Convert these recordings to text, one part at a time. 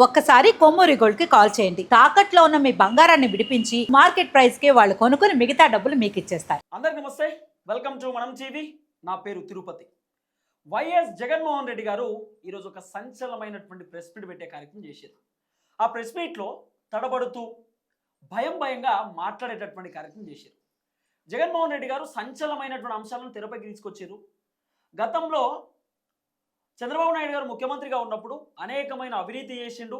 ఒక్కసారి కొమ్మూరి గోల్డ్ కి కాల్ చేయండి. తాకట్లో ఉన్న మీ బంగారాన్ని విడిపించి మార్కెట్ ప్రైస్ కి వాళ్ళు కొనుక్కుని మిగతా డబ్బులు మీకు ఇచ్చేస్తారు. అందరికి నమస్తే, వెల్కమ్ టు మనం టీవీ. నా పేరు తిరుపతి. వైఎస్ జగన్మోహన్ రెడ్డి గారు ఈరోజు ఒక సంచలనమైనటువంటి ప్రెస్ మీట్ పెట్టే కార్యక్రమం చేశారు. ఆ ప్రెస్ మీట్లో తడబడుతూ భయంగా మాట్లాడేటటువంటి కార్యక్రమం చేశారు. జగన్మోహన్ రెడ్డి గారు సంచలనమైనటువంటి అంశాలను తెరపైకి తీసుకొచ్చారు. గతంలో చంద్రబాబు నాయుడు గారు ముఖ్యమంత్రిగా ఉన్నప్పుడు అనేకమైన అవినీతి చేసిండు.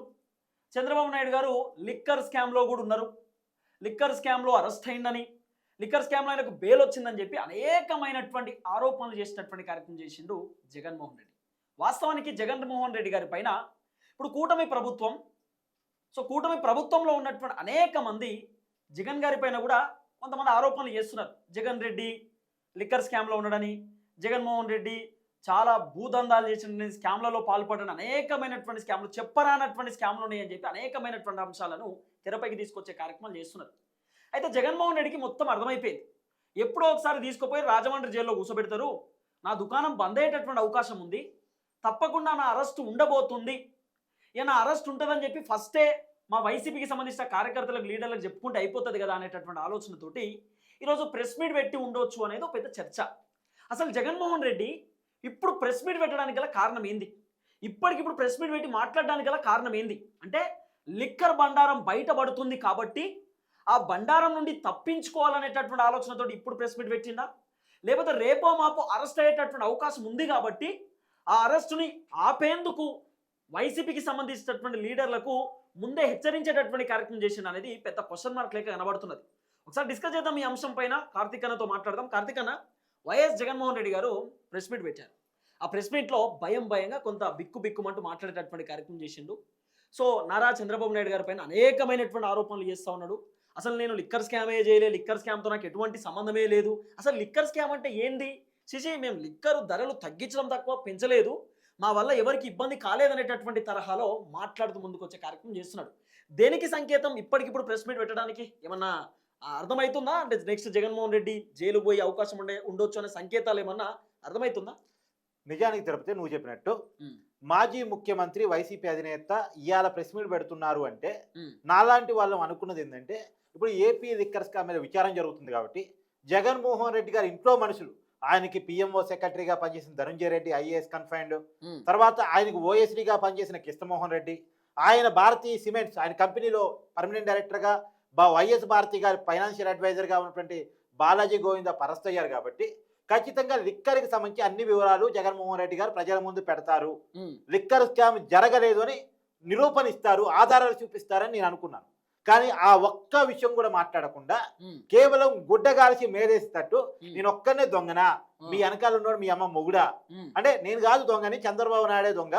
చంద్రబాబు నాయుడు గారు లిక్కర్ స్కామ్లో కూడా ఉన్నారు. లిక్కర్ స్కామ్లో అరెస్ట్ అయిందని, లిక్కర్ స్కామ్లో ఆయనకు బెయిల్ వచ్చిందని చెప్పి అనేకమైనటువంటి ఆరోపణలు చేసినటువంటి కార్యక్రమం చేసిండు జగన్మోహన్ రెడ్డి. వాస్తవానికి జగన్మోహన్ రెడ్డి గారి పైన ఇప్పుడు కూటమి ప్రభుత్వంలో ఉన్నటువంటి అనేక మంది జగన్ గారి పైన కూడా కొంతమంది ఆరోపణలు చేస్తున్నారు. జగన్ రెడ్డి లిక్కర్ స్కామ్లో ఉన్నాడని, జగన్మోహన్ రెడ్డి చాలా భూదందాలు చేసిన స్కామ్లలో పాల్పడిన అనేకమైనటువంటి స్కామ్లు, చెప్పరానటువంటి స్కామ్లు ఉన్నాయని చెప్పి అనేకమైనటువంటి అంశాలను తెరపైకి తీసుకొచ్చే కార్యక్రమాలు చేస్తున్నారు. అయితే జగన్మోహన్ రెడ్డికి మొత్తం అర్థమైపోయింది. ఎప్పుడో ఒకసారి తీసుకుపోయి రాజమండ్రి జైల్లో కూర్చోబెడతారు, నా దుకాణం బంద్ అయ్యేటటువంటి అవకాశం ఉంది, తప్పకుండా నా అరెస్ట్ ఉండబోతుంది, నా అరెస్ట్ ఉంటుందని చెప్పి ఫస్టే మా వైసీపీకి సంబంధించిన కార్యకర్తలకు, లీడర్లకు చెప్పుకుంటే అయిపోతుంది కదా అనేటటువంటి ఆలోచనతోటి ఈరోజు ప్రెస్ మీట్ పెట్టి ఉండొచ్చు అనేది ఒక పెద్ద చర్చ. అసలు జగన్మోహన్ రెడ్డి ఇప్పుడు ప్రెస్ మీట్ పెట్టడానికి గల కారణం ఏంది? ఇప్పటికిప్పుడు ప్రెస్ మీట్ పెట్టి మాట్లాడడానికి గల కారణం ఏంది అంటే, లిక్కర్ బండారం బయటపడుతుంది కాబట్టి ఆ బండారం నుండి తప్పించుకోవాలనేటటువంటి ఆలోచనతో ఇప్పుడు ప్రెస్ మీట్ పెట్టిందా, లేకపోతే రేపో మాపో అరెస్ట్ అయ్యేటటువంటి అవకాశం ఉంది కాబట్టి ఆ అరెస్టుని ఆపేందుకు వైసీపీకి సంబంధించినటువంటి లీడర్లకు ముందే హెచ్చరించేటటువంటి కార్యక్రమం చేసింది అనేది పెద్ద క్వశ్చన్ మార్క్ లేక కనబడుతున్నది. ఒకసారి డిస్కస్ చేద్దాం ఈ అంశం పైన. కార్తీక్ అన్నతో మాట్లాడదాం. కార్తీక్ అన్న, వైఎస్ జగన్మోహన్ రెడ్డి గారు ప్రెస్ మీట్ పెట్టారు. ఆ ప్రెస్ మీట్లో భయంగా కొంత బిక్కుమంటూ మాట్లాడేటటువంటి కార్యక్రమం చేసిండు. సో నారా చంద్రబాబు నాయుడు గారి పైన అనేకమైనటువంటి ఆరోపణలు చేస్తూ ఉన్నాడు. అసలు నేను లిక్కర్ స్కామే చేయలేదు, లిక్కర్ స్కామ్తో నాకు ఎటువంటి సంబంధమే లేదు, అసలు లిక్కర్ స్కామ్ అంటే ఏంది, మేము లిక్కర్ ధరలు తగ్గించడం తక్కువ పెంచలేదు, మా వల్ల ఎవరికి ఇబ్బంది కాలేదనేటటువంటి తరహాలో మాట్లాడుతూ ముందుకు వచ్చే కార్యక్రమం చేస్తున్నాడు. దేనికి సంకేతం? ఇప్పటికిప్పుడు ప్రెస్ మీట్ పెట్టడానికి ఏమన్నా అర్థమవుతుందా? అంటే నెక్స్ట్ జగన్మోహన్ రెడ్డి జైలు పోయే అవకాశం ఉండొచ్చు అనే సంకేతాలు ఏమన్నా అర్థమవుతుందా? నిజానికి తిరుపతి, నువ్వు చెప్పినట్టు మాజీ ముఖ్యమంత్రి వైసీపీ అధినేత ఇవాళ ప్రెస్ మీట్ పెడుతున్నారు అంటే, నాలాంటి వాళ్ళం అనుకున్నది ఏంటంటే, ఇప్పుడు ఏపీ లిక్కర్ స్కామ్ మీద విచారం జరుగుతుంది కాబట్టి జగన్మోహన్ రెడ్డి గారి ఇంట్లో మనుషులు, ఆయనకి పిఎంఓ సెక్రటరీగా పనిచేసిన ధనంజయ రెడ్డి ఐఏఎస్ కన్ఫైన్డ్, తర్వాత ఆయనకు ఓఎస్డీగా పనిచేసిన కృష్ణమోహన్ రెడ్డి, ఆయన భారతీయ సిమెంట్స్ ఆయన కంపెనీలో పర్మనెంట్ డైరెక్టర్గా వైఎస్ భారతి గారి ఫైనాన్షియల్ అడ్వైజర్గా ఉన్నటువంటి బాలాజీ గోవింద అరెస్ట్ అయ్యారు కాబట్టి ఖచ్చితంగా లిక్కర్కి సంబంధించి అన్ని వివరాలు జగన్మోహన్ రెడ్డి గారు ప్రజల ముందు పెడతారు, లిక్కర్ స్కామ్ జరగలేదు అని నిరూపణ ఇస్తారు, ఆధారాలు చూపిస్తారని నేను అనుకున్నాను. కానీ ఆ ఒక్క విషయం కూడా మాట్లాడకుండా కేవలం గుడ్డగాల్చి మేరేసేటట్టు, నేను ఒక్కనే దొంగనా, మీ వెనకాల ఉన్నాడు మీ అమ్మ మొగుడా అంటే, నేను కాదు దొంగని, చంద్రబాబు నాయుడే దొంగ,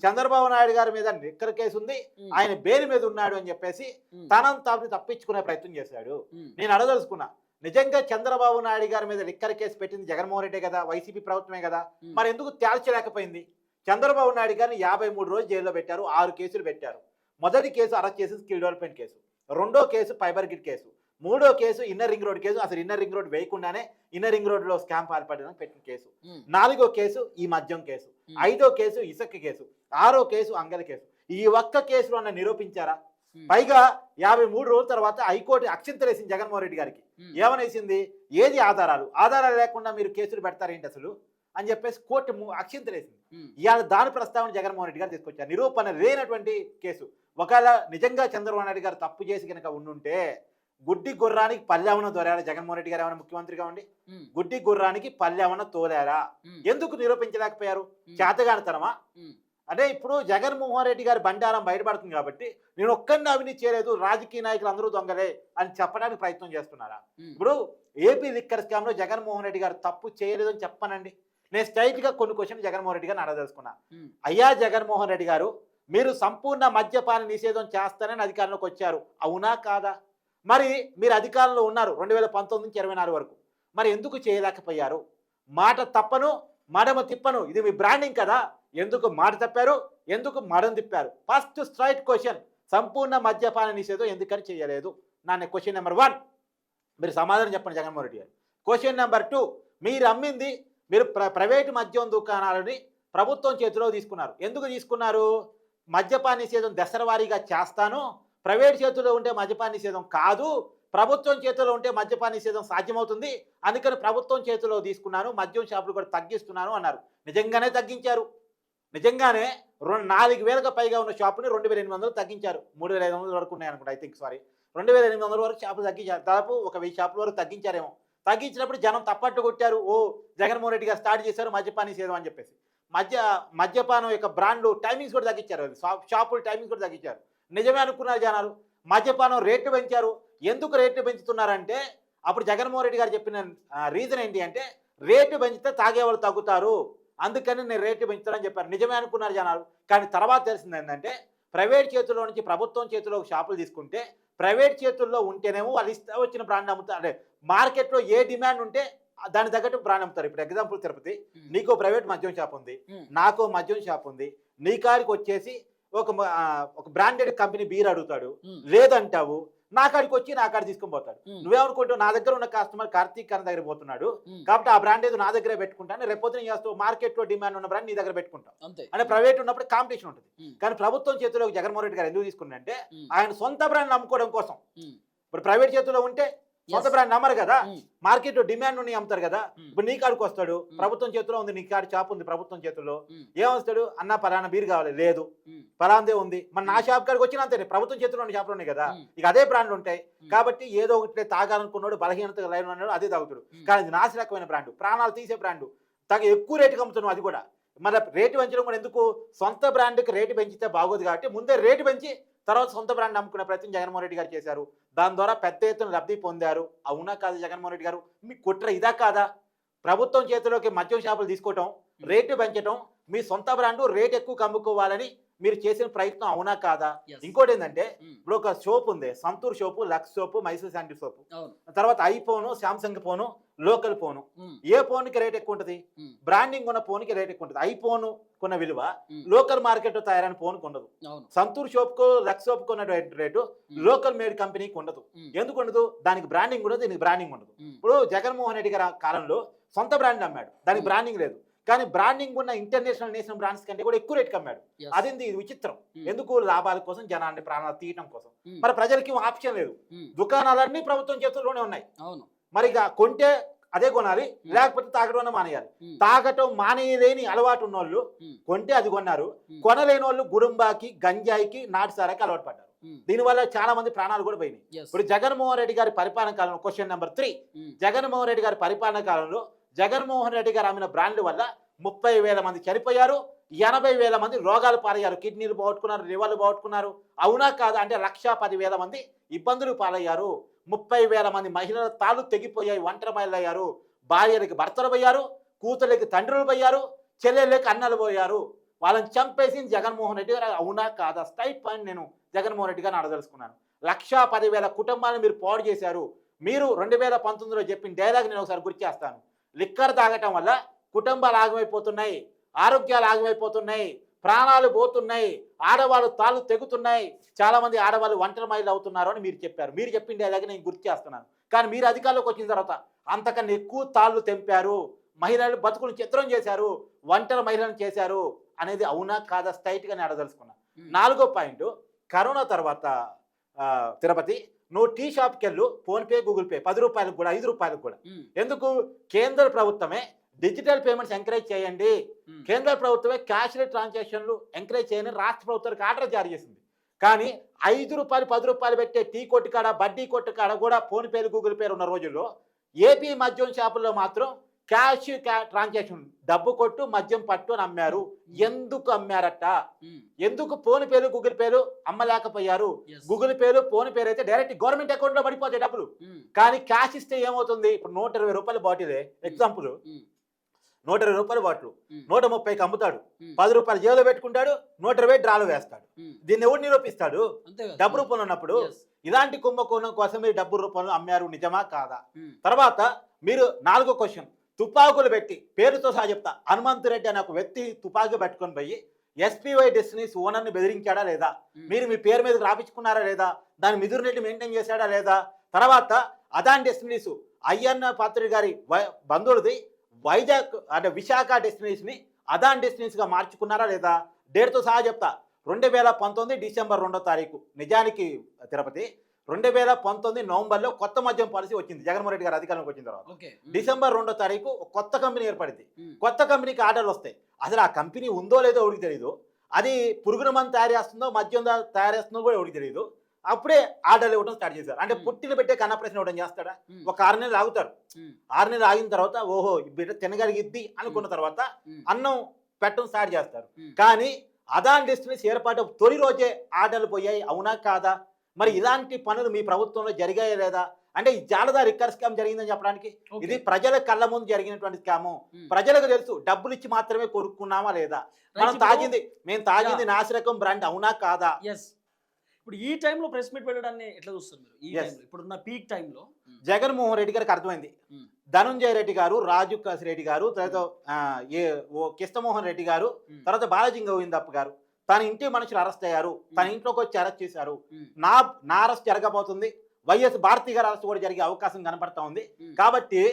చంద్రబాబు నాయుడు గారి మీద లిక్కర్ కేసు ఉంది, ఆయన బెయిల్ మీద ఉన్నాడు అని చెప్పేసి తాను తప్పించుకునే ప్రయత్నం చేశాడు. నేను అడగదలుచుకున్నా, నిజంగా చంద్రబాబు నాయుడు గారి మీద లిక్కర్ కేసు పెట్టింది జగన్మోహన్ రెడ్డి కదా, వైసీపీ ప్రభుత్వమే కదా, మరి ఎందుకు తేల్చలేకపోయింది? చంద్రబాబు నాయుడు గారిని 53 రోజులు జైల్లో పెట్టారు, 6 కేసులు పెట్టారు. మొదటి కేసు అరెస్ట్ చేసి స్కిల్ డెవలప్మెంట్ కేసు, రెండో కేసు ఫైబర్ గిట్ కేసు, మూడో కేసు ఇన్నర్ రింగ్ రోడ్ కేసు, అసలు ఇన్నర్ రింగ్ రోడ్ వేయకుండానే ఇన్నర్ రింగ్ రోడ్ లో స్కామ్ పాల్పడడానికి పెట్టిన కేసు, నాలుగో కేసు ఈ మద్యం కేసు, ఐదో కేసు ఇసుక కేసు, ఆరో కేసు అంగల కేసు. ఈ ఒక్క కేసులో అన్న నిరూపించారా? పైగా 53 రోజుల తర్వాత హైకోర్టు అక్షింతలేసింది జగన్మోహన్ రెడ్డి గారికి. ఏమనేసింది? ఏది ఆధారాలు లేకుండా మీరు కేసులు పెడతారేంటి అసలు అని చెప్పేసి కోర్టు అక్షింతలేసింది. ఇవాళ దాని ప్రస్తావన జగన్మోహన్ రెడ్డి గారు తీసుకొచ్చారు. నిరూపణ లేనటువంటి కేసు. ఒకవేళ నిజంగా చంద్రబాబు నాయుడు గారు తప్పు చేసి కనుక ఉండుంటే, గుడ్డి గుర్రానికి పల్లెవన తోలారా జగన్మోహన్ రెడ్డి గారు? ఏమైనా ముఖ్యమంత్రిగా ఉండి గుడ్డి గుర్రానికి పల్లెవన తోలారా? ఎందుకు నిరూపించలేకపోయారు? చేతగానితనమా? అంటే ఇప్పుడు జగన్మోహన్ రెడ్డి గారి బండారం బయటపడుతుంది కాబట్టి, నేను ఒక్కరిని అవినీతి చేయలేదు, రాజకీయ నాయకులు అందరూ దొంగలే అని చెప్పడానికి ప్రయత్నం చేస్తున్నారా? ఇప్పుడు ఏపీ లిక్కర్ స్కామ్ లో జగన్మోహన్ రెడ్డి గారు తప్పు చేయలేదు అని చెప్పనండి. నేను స్ట్రైట్ గా కొన్ని క్వశ్చన్ జగన్మోహన్ రెడ్డి గారిని అడగదలుచుకున్నా. అయ్యా జగన్మోహన్ రెడ్డి గారు, మీరు సంపూర్ణ మద్యపాన నిషేధం చేస్తానని అధికారంలోకి వచ్చారు, అవునా కాదా? మరి మీరు అధికారంలో ఉన్నారు 2019 నుంచి 24 వరకు, మరి ఎందుకు చేయలేకపోయారు? మాట తప్పను మడమ తిప్పను, ఇది మీ బ్రాండింగ్ కదా, ఎందుకు మాట తప్పారు, ఎందుకు మడం తిప్పారు? ఫస్ట్ స్ట్రైట్ క్వశ్చన్, సంపూర్ణ మద్యపాన నిషేధం ఎందుకని చేయలేదు? నా క్వశ్చన్ నెంబర్ 1 మీరు సమాధానం చెప్పండి జగన్మోహన్ రెడ్డి గారు. క్వశ్చన్ నెంబర్ 2, మీరు అమ్మింది, మీరు ప్రైవేటు మద్యం దుకాణాలని ప్రభుత్వం చేతిలో తీసుకున్నారు. ఎందుకు తీసుకున్నారు? మద్యపాన నిషేధం దశలవారీగా చేస్తాను, ప్రైవేట్ చేతుల్లో ఉంటే మద్యపాన నిషేధం కాదు, ప్రభుత్వం చేతిలో ఉంటే మద్యపాన నిషేధం సాధ్యమవుతుంది, అందుకని ప్రభుత్వం చేతిలో తీసుకున్నాను, మద్యం షాపులు కూడా తగ్గిస్తున్నాను అన్నారు. నిజంగానే తగ్గించారు. నిజంగానే 4,000కు పైగా ఉన్న షాపుని 2,800 తగ్గించారు. 3,500 వరకు ఉన్నాయి అనుకుంటా, ఐ థింక్, సారీ, 2,800 వరకు షాపులు తగ్గించారు. దాదాపు ఒక 1000 షాపుల వరకు తగ్గించారేమో. తగ్గించినప్పుడు జనం తప్పట్లు కొట్టారు. ఓ, జగన్మోహన్ రెడ్డి గారు స్టార్ట్ చేశారు మద్యపాన నిషేధం అని చెప్పేసి. మద్యపానం యొక్క బ్రాండ్లు టైమింగ్స్ కూడా తగ్గించారు. షాపుల టైమింగ్స్ కూడా తగ్గించారు. నిజమే అనుకున్నారు జనాలు. మద్యపానం రేట్లు పెంచారు. ఎందుకు రేట్లు పెంచుతున్నారంటే అప్పుడు జగన్మోహన్ రెడ్డి గారు చెప్పిన రీజన్ ఏంటి అంటే, రేటు పెంచితే తాగేవాళ్ళు తగ్గుతారు, అందుకని నేను రేట్లు పెంచుతానని చెప్పారు. నిజమే అనుకున్నారు జనాలు. కానీ తర్వాత తెలిసింది ఏంటంటే, ప్రైవేట్ చేతుల్లో నుంచి ప్రభుత్వం చేతిలో షాపులు తీసుకుంటే, ప్రైవేట్ చేతుల్లో ఉంటేనేమో వాళ్ళు ఇస్తే వచ్చిన బ్రాండ్ అమ్ముతారు. అంటే మార్కెట్లో ఏ డిమాండ్ ఉంటే దాని తగ్గట్టు బ్రాండ్ అమ్ముతారు. ఇప్పుడు ఎగ్జాంపుల్ తిరుపతి, నీకో ప్రైవేట్ మద్యం షాప్ ఉంది, నాకో మద్యం షాప్ ఉంది. నీ కాడికి వచ్చేసి ఒక బ్రాండెడ్ కంపెనీ బీర్ అడుగుతాడు, లేదంటావు, నా కాడికి వచ్చి నా కాడ తీసుకొని పోతాడు. నువ్వేమనుకుంటావు, నా దగ్గర ఉన్న కస్టమర్ కార్తీక్ అన్న దగ్గర పోతున్నాడు కాబట్టి ఆ బ్రాండ్ ఏదో నా దగ్గరే పెట్టుకుంటాను, రేపొద్దున చేస్తావు మార్కెట్లో డిమాండ్ ఉన్న బ్రాండ్ నీ దగ్గర పెట్టుకుంటావు. అంటే ప్రైవేట్ ఉన్నప్పుడు కాంపిటీషన్ ఉంటుంది. కానీ ప్రభుత్వం చేతిలో జగన్మోహన్ రెడ్డి గారు ఎందుకు తీసుకున్నారంటే, ఆయన సొంత బ్రాండ్ అమ్ముకోవడం కోసం. ఇప్పుడు ప్రైవేట్ చేతిలో ఉంటే సొంత బ్రాండ్ అమ్మరు కదా, మార్కెట్లో డిమాండ్ ఉండి అమ్ముతారు కదా. ఇప్పుడు నీ కాడికి వస్తాడు, ప్రభుత్వం చేతిలో ఉంది, నీ కాడి షాప్ ఉంది ప్రభుత్వం చేతుల్లో, ఏమొస్తాడు, అన్న పలానా బీర్ కావాలి, లేదు పలాందే ఉంది, మన నా షాప్ కాడికి వచ్చిన అంతే, ప్రభుత్వం చేతిలో ఉన్న షాపులు ఉన్నాయి కదా, ఇక అదే బ్రాండ్లు ఉంటాయి కాబట్టి ఏదో ఒకటి తాగాలనుకున్నాడు, బలహీనత లైన్ ఉన్నాడు, అదే తాగుతాడు. కానీ ఇది నాశనకమైన బ్రాండ్, ప్రాణాలు తీసే బ్రాండ్, ఎక్కువ రేటుకి అమ్ముతున్నాం. అది కూడా మన రేటు పెంచడం కూడా ఎందుకు, సొంత బ్రాండ్కి రేటు పెంచితే బాగోదు కాబట్టి ముందే రేటు పెంచి తర్వాత సొంత బ్రాండ్ అమ్ముకునే ప్రయత్నం జగన్మోహన్ రెడ్డి గారు చేశారు. దాని ద్వారా పెద్ద ఎత్తున లబ్ధి పొందారు. అవునా కాదు జగన్మోహన్ రెడ్డి గారు, మీ కుట్ర ఇదా కాదా? ప్రభుత్వం చేతిలోకి మద్యం షాపులు తీసుకోవటం, రేటు పెంచడం, మీ సొంత బ్రాండ్ రేటు ఎక్కువ అమ్ముకోవాలని మీరు చేసిన ప్రయత్నం అవునా కాదా? ఇంకోటి ఏంటంటే, ఇప్పుడు ఒక సోప్ ఉంది, Santoor soap, Lux soap, Mysore శాండీ సోపు, తర్వాత iPhone, Samsung phone, local phone, ఏ ఫోన్కి రేట్ ఎక్కువ ఉంటుంది? బ్రాండింగ్ ఉన్న ఫోన్కి రేట్ ఎక్కువ ఉంటుంది. ఐఫోన్ కొన్న విలువ లోకల్ మార్కెట్ లో తయారైన ఫోన్కి ఉండదు. సంతూర్ షోప్కు, లక్స్ సోప్ కొన్న రేటు లోకల్ మేడ్ కంపెనీకి ఉండదు. ఎందుకు ఉండదు? దానికి బ్రాండింగ్ ఉండదు, దీనికి బ్రాండింగ్ ఉండదు. ఇప్పుడు జగన్మోహన్ రెడ్డి గారి కాలంలో సొంత బ్రాండ్ అమ్మాడు, దానికి బ్రాండింగ్ లేదు. కానీ బ్రాండింగ్ ఉన్న ఇంటర్నేషనల్ నేషనల్ బ్రాండ్స్ కంటే కూడా ఎక్కువ రేట్కి అమ్మాడు. అదేంది? ఇది విచిత్రం. ఎందుకు? లాభాల కోసం, జనాన్ని ప్రాణాలు తీయటం కోసం. మరి ప్రజలకి ఆప్షన్ లేదు. దుకాణాలన్నీ ప్రభుత్వం చేతుల్లోనే ఉన్నాయి. మరి ఇక కొంటే అదే కొనాలి, లేకపోతే తాగడం మానేయాలి. తాగటం మానేయలేని అలవాటు ఉన్నోళ్ళు కొంటే అది కొన్నారు, కొనలేని వాళ్ళు గుడుంబాకి, గంజాయికి, నాటుసారాకి అలవాటు పడ్డారు. దీనివల్ల చాలా మంది ప్రాణాలు కూడా పోయినాయి. ఇప్పుడు జగన్మోహన్ రెడ్డి గారి పరిపాలన కాలంలో, క్వశ్చన్ నెంబర్ 3, జగన్మోహన్ రెడ్డి గారి పరిపాలన కాలంలో జగన్మోహన్ రెడ్డి గారు అమ్మిన బ్రాండ్ల వల్ల 30,000 మంది చనిపోయారు, 80,000 మంది రోగాలు పాలయ్యారు, కిడ్నీలు పోగొట్టుకున్నారు, లివర్లు పోగొట్టుకున్నారు. అవునా కాదా? అంటే 1,10,000 మంది ఇబ్బందులు పాలయ్యారు. 30,000 మంది మహిళల తాళ్ళు తెగిపోయాయి, ఒంటరి మహిళలు అయ్యారు, భార్యలకి భర్తలు పోయారు, కూతుర్లకి తండ్రులు పోయారు, చెల్లెళ్ళకి అన్నలు పోయారు. వాళ్ళని చంపేసింది జగన్మోహన్ రెడ్డి గారు. అవునా కాదా? స్ట్రైట్ పాయింట్ నేను జగన్మోహన్ రెడ్డి గారిని అడదలుచుకున్నాను. 1,10,000 కుటుంబాలను మీరు పాడు చేశారు. మీరు 2019లో చెప్పిన డైలాగ్ నేను ఒకసారి గుర్తు చేస్తాను. లిక్కర్ తాగటం వల్ల కుటుంబాలు ఆగమైపోతున్నాయి, ఆరోగ్యాలు ఆగమైపోతున్నాయి, ప్రాణాలు పోతున్నాయి, ఆడవాళ్ళు తాళ్ళు తెగుతున్నాయి, చాలా మంది ఆడవాళ్ళు ఒంటరి మహిళలు అవుతున్నారు అని మీరు చెప్పారు. మీరు చెప్పిన డైలాగ్ నేను గుర్తు చేస్తున్నాను. కానీ మీరు అధికారంలోకి వచ్చిన తర్వాత అంతకన్నా ఎక్కువ తాళ్ళు తెంపారు, మహిళలు బతుకులు చిత్రం చేశారు, ఒంటరి మహిళలను చేశారు అనేది అవునా కాదా? స్ట్రైట్గా నేను అడదలుచుకున్నాను. 4వ పాయింట్, కరోనా తర్వాత తిరుపతి నువ్వు టీ షాప్కి వెళ్ళు, ఫోన్పే, గూగుల్ పే, 10 రూపాయలకు కూడా, 5 రూపాయలకు కూడా. ఎందుకు? కేంద్ర ప్రభుత్వమే డిజిటల్ పేమెంట్స్ ఎంకరేజ్ చేయండి, కేంద్ర ప్రభుత్వమే క్యాష్లెస్ ట్రాన్సాక్షన్లు ఎంకరేజ్ చేయని రాష్ట్ర ప్రభుత్వానికి ఆర్డర్ జారీ చేసింది. కానీ 5 రూపాయలు, 10 రూపాయలు పెట్టే టీ కొట్టు కాడ, బడ్డీ కొట్టు కాడ కూడా ఫోన్పేలు, గూగుల్ పేలు ఉన్న రోజుల్లో ఏపీ మద్యం షాపుల్లో మాత్రం క్యాష్ ట్రాన్సాక్షన్, డబ్బు కొట్టు మద్యం పట్టు అని అమ్మారు. ఎందుకు అమ్మారట? ఎందుకు ఫోన్ పేలు, గూగుల్ పేలు అమ్మలేకపోయారు? గూగుల్ పేలు, ఫోన్ పేరు అయితే డైరెక్ట్ గవర్నమెంట్ అకౌంట్ లో పడిపోతాయి డబ్బులు. కానీ క్యాష్ ఇస్తే ఏమవుతుంది? ఇప్పుడు 120 రూపాయల బాటిలే, ఎగ్జాంపుల్ 120 రూపాయల బాటిల్ 130కి అమ్ముతాడు, 10 రూపాయలు జేబులో పెట్టుకుంటాడు, 120 డ్రాలో వేస్తాడు. దీన్ని ఎవరు నిరూపిస్తాడు? డబ్బు రూపంలో ఉన్నప్పుడు. ఇలాంటి కుంభకోణం కోసం మీరు డబ్బు రూపంలో అమ్మారు, నిజమా కాదా? తర్వాత మీరు 4వ క్వశ్చన్, తుపాకులు పెట్టి, పేరుతో సహా చెప్తా, హనుమంతరెడ్డి అనే ఒక వ్యక్తి తుపాకు పెట్టుకొని పోయి ఎస్పీవై డెస్టినీస్ ఓనర్ని బెదిరించాడా లేదా? మీరు మీ పేరు మీద రాపించుకున్నారా లేదా? దాని మిదురునెట్టి మెయింటైన్ చేశాడా లేదా? తర్వాత అదాన్ డెస్టినీస్, అయ్యన్న పాత్రుడి గారి బంధువులది వైజాగ్ అంటే విశాఖ డెస్టినీస్ని అదాన్ డెస్టినీస్గా మార్చుకున్నారా లేదా? డేట్తో సహా చెప్తా. 2019 డిసెంబర్ 2వ తారీఖు నిజానికి తిరుపతి 2019 నవంబర్లో కొత్త మద్యం పాలసీ వచ్చింది జగన్మోహన్ రెడ్డి గారు అధికారంలోకి వచ్చిన తర్వాత. డిసెంబర్ 2వ తారీఖు ఒక కొత్త కంపెనీ ఏర్పడింది. కొత్త కంపెనీకి ఆర్డర్లు వస్తాయి. అసలు ఆ కంపెనీ ఉందో లేదో ఎవరికి తెలియదు. అది పురుగుల మందు తయారు చేస్తుందో మద్యం తయారు చేస్తుందో కూడా ఎవరికి తెలియదు. అప్పుడే ఆర్డర్లు ఇవ్వడం స్టార్ట్ చేశారు. అంటే పుట్టిన పెట్టే కన్నప్రశ్న ఇవ్వడం చేస్తాడా? ఒక 6 నెలలు ఆగుతారు. 6 నెలలు ఆగిన తర్వాత ఓహో బిడ్డ తినగలిగిద్ది అనుకున్న తర్వాత అన్నం పెట్టడం స్టార్ట్ చేస్తారు. కానీ అదాని డెస్టినీస్ ఏర్పాటు తొలి రోజే ఆర్డర్లు పోయాయి. అవునా కాదా? మరి ఇలాంటి పనులు మీ ప్రభుత్వంలో జరిగాయా లేదా? అంటే ఈ జాలదా రిక్కర్ స్కామ్ జరిగిందని చెప్పడానికి ఇది ప్రజల కళ్ళ ముందు జరిగినటువంటి స్కాము. ప్రజలకు తెలుసు డబ్బులు ఇచ్చి మాత్రమే కొనుక్కున్నామా లేదా. మేము తాగింది నాసిరకం బ్రాండ్ అవునా కాదా? ఇప్పుడు ఈ టైంలో ప్రెస్ మీట్ పెట్టడాన్ని ఎట్లా చూస్తారు మీరు? ఈ టైంలో ఇప్పుడున్న పీక్ టైంలో జగన్మోహన్ రెడ్డి గారికి అర్థమైంది. ధనుంజయ రెడ్డి గారు, రాజు కాసి రెడ్డి గారు, తర్వాత కృష్ణమోహన్ రెడ్డి గారు, తర్వాత బాలాజీ గోవిందప్ప గారు తన ఇంటి మనుషులు అరెస్ట్ అయ్యారు. తన ఇంట్లోకి వచ్చి అరెస్ట్ చేశారు. నా అరెస్ట్ జరగబోతుంది. వైఎస్ భారతి గారు అరెస్ట్ కూడా జరిగే అవకాశం కనపడతా ఉంది. కాబట్టి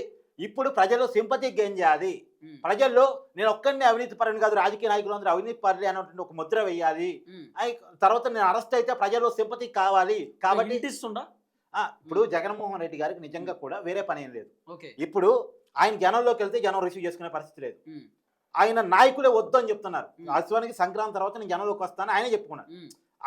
ఇప్పుడు ప్రజల్లో సింపతి గెయిన్ చేయాలి. ప్రజల్లో నేను ఒక్కడిని అవినీతి పరుని కాదు, రాజకీయ నాయకులు అందరూ అవినీతి పరులు అనేటువంటి ఒక ముద్ర వేయాలి. తర్వాత నేను అరెస్ట్ అయితే ప్రజల్లో సింపతి కావాలి. కాబట్టి ఇప్పుడు జగన్మోహన్ రెడ్డి గారికి నిజంగా కూడా వేరే పని ఏం లేదు. ఇప్పుడు ఆయన జనంలోకి వెళ్తే జనం రిసీవ్ చేసుకునే పరిస్థితి లేదు. ఆయన నాయకులే వద్దు అని చెప్తున్నారు. వాస్తవానికి సంక్రాంతి తర్వాత నేను జనంలోకి వస్తాను ఆయనే చెప్పుకున్నాను.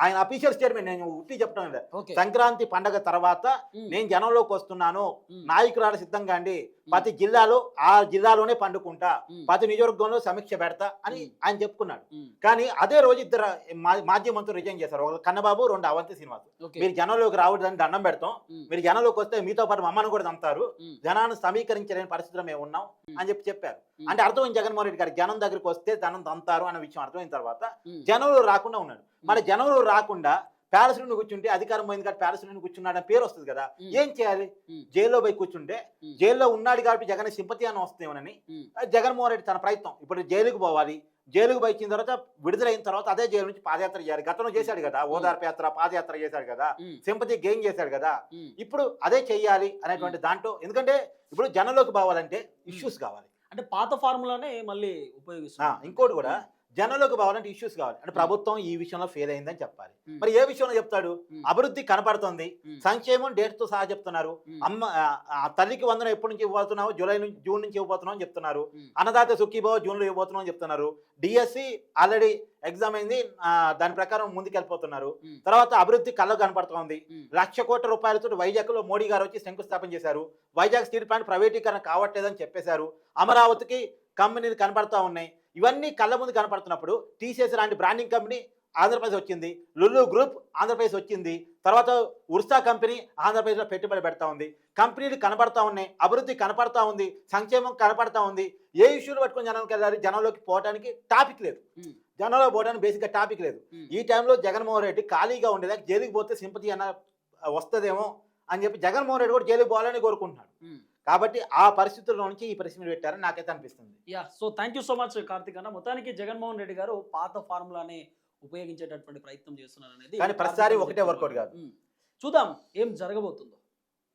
ఆయన అఫీషియల్ స్టేట్మెంట్, నేను ఉట్టి చెప్పడం లేదు. సంక్రాంతి పండగ తర్వాత నేను జనంలోకి వస్తున్నాను, నాయకురాలు సిద్ధంగా అండి, ప్రతి జిల్లాలో ఆ జిల్లాలోనే పండుకుంటా, ప్రతి నియోజకవర్గంలో సమీక్ష పెడతా అని ఆయన చెప్పుకున్నాడు. కానీ అదే రోజు ఇద్దరు మాజీ మంత్రులు రిజైన్ చేశారు. ఒక కన్నబాబు, 2 అవంతి శ్రీనివాస్. మీరు జనంలోకి రావడానికి దండం పెడతాం, మీరు జనంలోకి వస్తే మీతో పాటు మమ్మల్ని కూడా చంపుతారు, జనాన్ని సమీకరించలేని పరిస్థితిలో మేము ఉన్నాం అని చెప్పారు. అంటే అర్థమైంది జగన్మోహన్ రెడ్డి గారు జనం దగ్గరికి వస్తే జనం తంతారు అన్న విషయం అర్థమైన తర్వాత జనంలో రాకుండా ఉన్నాడు. మరి జనంలో రాకుండా ప్యాలెస్ నుండి కూర్చుంటే అధికారం పోయింది కాబట్టి ప్యాలెస్ నుండి కూర్చున్నాడని పేరు వస్తుంది కదా. ఏం చేయాలి? జైల్లో పోయి కూర్చుంటే జైల్లో ఉన్నాడు కాబట్టి జగన్ సింపతి అని వస్తేమోనని జగన్మోహన్ రెడ్డి తన ప్రయత్నం. ఇప్పుడు జైలుకు పోవాలి, జైలుకు పోయిన తర్వాత విడుదలైన తర్వాత అదే జైలు నుంచి పాదయాత్ర చేయాలి. గతంలో చేశాడు కదా, ఓదార్పు యాత్ర, పాదయాత్ర చేశాడు కదా, సింపతి గెయిన్ చేశాడు కదా. ఇప్పుడు అదే చెయ్యాలి అనేటువంటి దాంట్లో, ఎందుకంటే ఇప్పుడు జనంలోకి పోవాలంటే ఇష్యూస్ కావాలి. అంటే పాత ఫార్ములానే మళ్ళీ ఉపయోగిస్తున్నా. ఇంకోటి కూడా జనంలోకి పోవాలంటే ఇష్యూస్ కావాలి. అంటే ప్రభుత్వం ఈ విషయంలో ఫెయిల్ అయిందని చెప్పాలి. మరి ఏ విషయంలో చెప్తాడు? అభివృద్ధి కనపడుతుంది, సంక్షేమం డేట్స్ తో సహా చెప్తున్నారు. తల్లికి వందనం ఎప్పటి నుంచి ఇవ్వబోతున్నావు? జూన్ నుంచి ఇవ్వబోతున్నావు అని చెప్తున్నారు. అన్నదాత సుఖీభావ జూన్లో ఇవ్వబోతున్నావు అని చెప్తున్నారు. డిఎస్సి ఆల్రెడీ ఎగ్జామ్ అయింది, దాని ప్రకారం ముందుకెళ్ళిపోతున్నారు. తర్వాత అభివృద్ధి కళ్ళ కనపడుతోంది. 1,00,000 కోట్ల రూపాయలతో వైజాగ్ లో మోడీ గారు వచ్చి శంకుస్థాపన చేశారు. వైజాగ్ స్టీల్ ప్లాంట్ ప్రైవేటీకరణ కావట్లేదని చెప్పేశారు. అమరావతికి కంపెనీలు కనపడతా ఉన్నాయి. ఇవన్నీ కళ్ళ ముందు కనపడుతున్నప్పుడు టీసీఎస్ లాంటి బ్రాండింగ్ కంపెనీ ఆంధ్రప్రదేశ్ వచ్చింది, లులు గ్రూప్ ఆంధ్రప్రదేశ్ వచ్చింది, తర్వాత ఉర్సా కంపెనీ ఆంధ్రప్రదేశ్లో పెట్టుబడి పెడతా ఉంది. కంపెనీలు కనపడతా ఉన్నాయి, అభివృద్ధి కనపడతా ఉంది, సంక్షేమం కనపడతా ఉంది. ఏ ఇష్యూలు పట్టుకొని జనంలోకి వెళ్ళాలి? జనంలోకి పోవడానికి టాపిక్ లేదు. జనంలో పోవడానికి బేసిక్గా టాపిక్ లేదు. ఈ టైంలో జగన్మోహన్ రెడ్డి ఖాళీగా ఉండేదాకా జైలుకి పోతే సింపతి అన్న వస్తుందేమో అని చెప్పి జగన్మోహన్ రెడ్డి కూడా జైలుకి పోవాలని కోరుకుంటున్నాడు. కాబట్టి ఆ పరిస్థితుల్లో నుంచి ఈ ప్రశ్న పెట్టారని నాకైతే అనిపిస్తుంది. So thank you so much Karthik అన్న. మొత్తానికి జగన్మోహన్ రెడ్డి గారు పాత ఫార్ములానే ఉపయోగించేటటువంటి ప్రయత్నం చేస్తున్నారు అనేది, కానీ ప్రతిసారి ఒకటే వర్కౌట్ కాదు. చూద్దాం ఏం జరగబోతుందో.